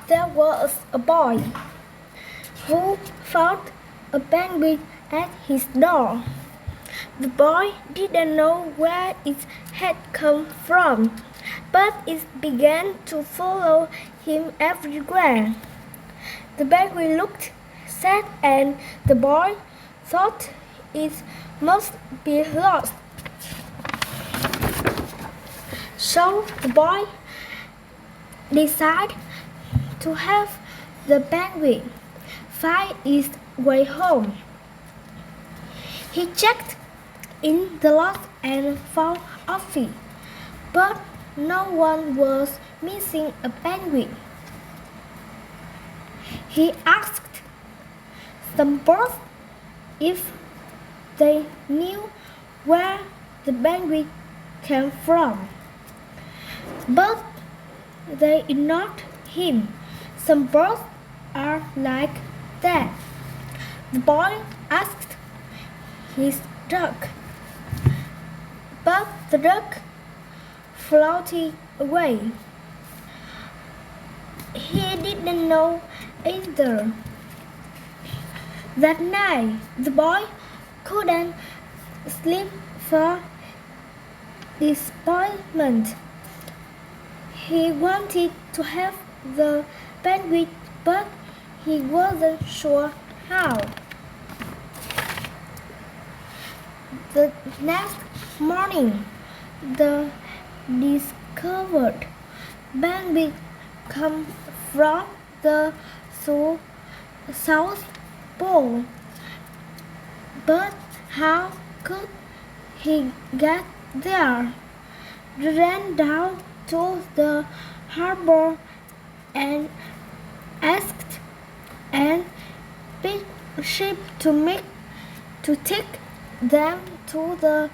there was a boy who found a penguin at his door. The boy didn't know where it had come from, but it began to follow him everywhere. The penguin looked sad and the boy thought it must be lost. So the boy decided to have the penguin find its way home. He checked in the lot and found Offie, but no one was missing a penguin. He asked some birds if they knew where the penguin came from, but they ignored him. Some birds are like that. The boy asked his duck, but the duck floated away. He didn't know either. That night, the boy couldn't sleep for disappointment. He wanted to have the penguin, but he wasn't sure how. The next morning, the discovered penguin come from the South Pole. But how could he get there? He ran down to the harbor and asked an big ship to take them to the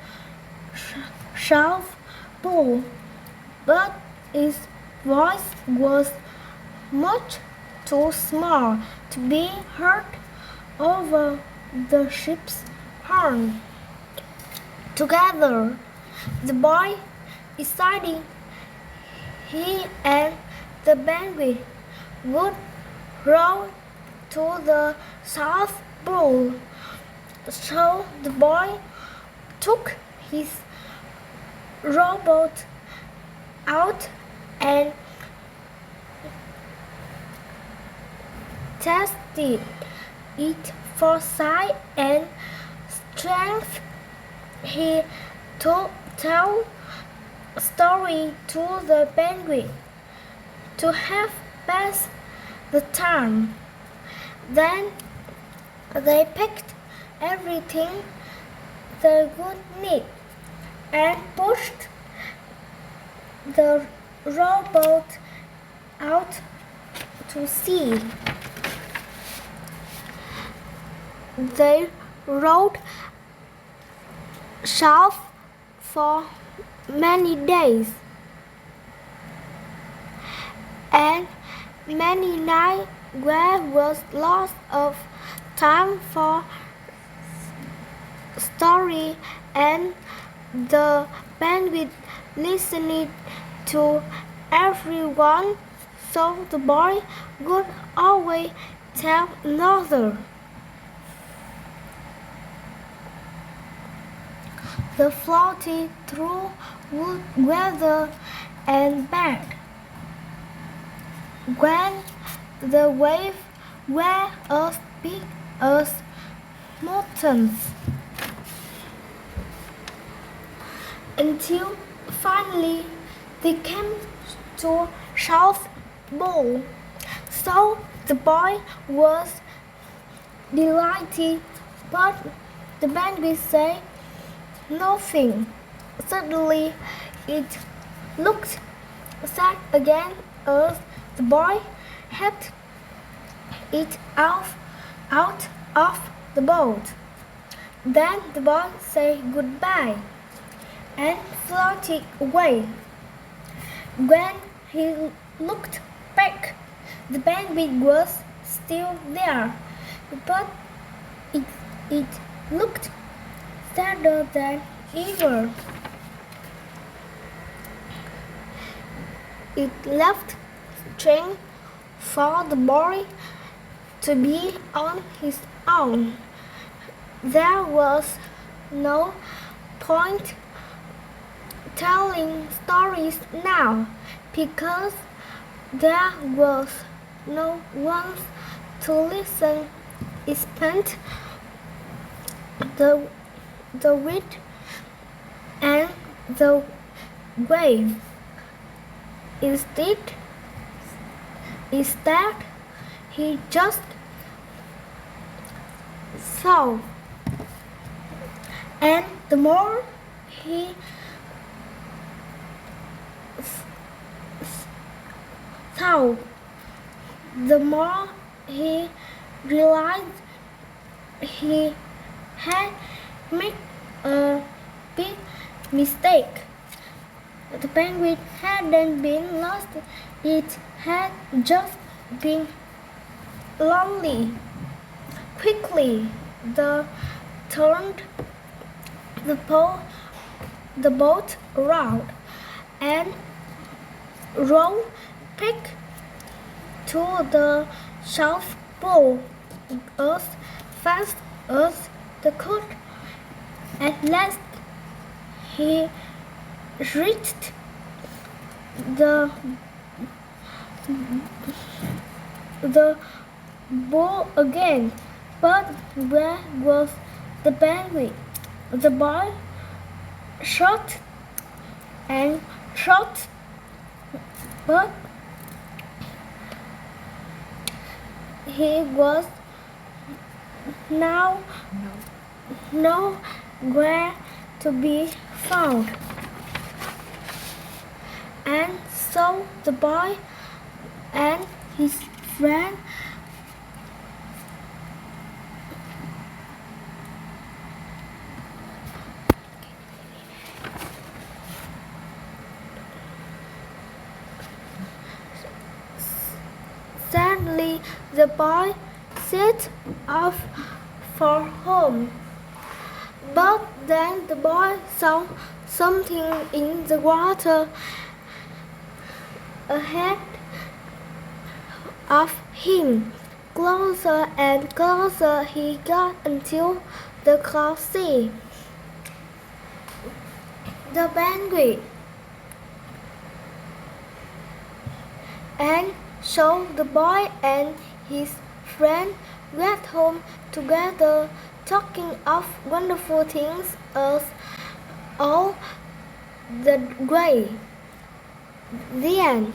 South Pole, but his voice was much too small to be heard over the ship's horn. Together, the boy decided he and the penguin would row to the South Pole. So the boy took his rowboat out and tested it for size and strength. He told a story to the penguin to have passed the time. Then they packed everything they would need and pushed the rowboat out to sea. They rowed south for many days and many nights where was lots of time for story, and the penguin listened to everyone, so the boy would always tell another. They floated through wood, weather and back. When the waves were as big as mountains, until finally they came to South Pole. So the boy was delighted, but the penguin said nothing. Suddenly it looked sad again as the boy helped it out of the boat. Then the boy said goodbye and floated away. When he looked back, the penguin was still there, but it looked sadder than ever. It left strange for the boy to be on his own. There was no point telling stories now because there was no one to listen. It spent the wind and the wave. Instead, he just saw. And the more he saw, the more he realized he had made a big mistake. The penguin hadn't been lost, it had just been lonely. Quickly, they turned the boat around and rowed back to the South Pole as fast as they could. At last, he reached the boat again, but where was the penguin? The boy shot and shot, but he was now nowhere to be found. And so the boy and his friend Suddenly, the boy set off for home. But then the boy saw something in the water ahead of him. Closer and closer he got until they could see the penguin. And so the boy and his friend went home together, talking of wonderful things as all the way. The end.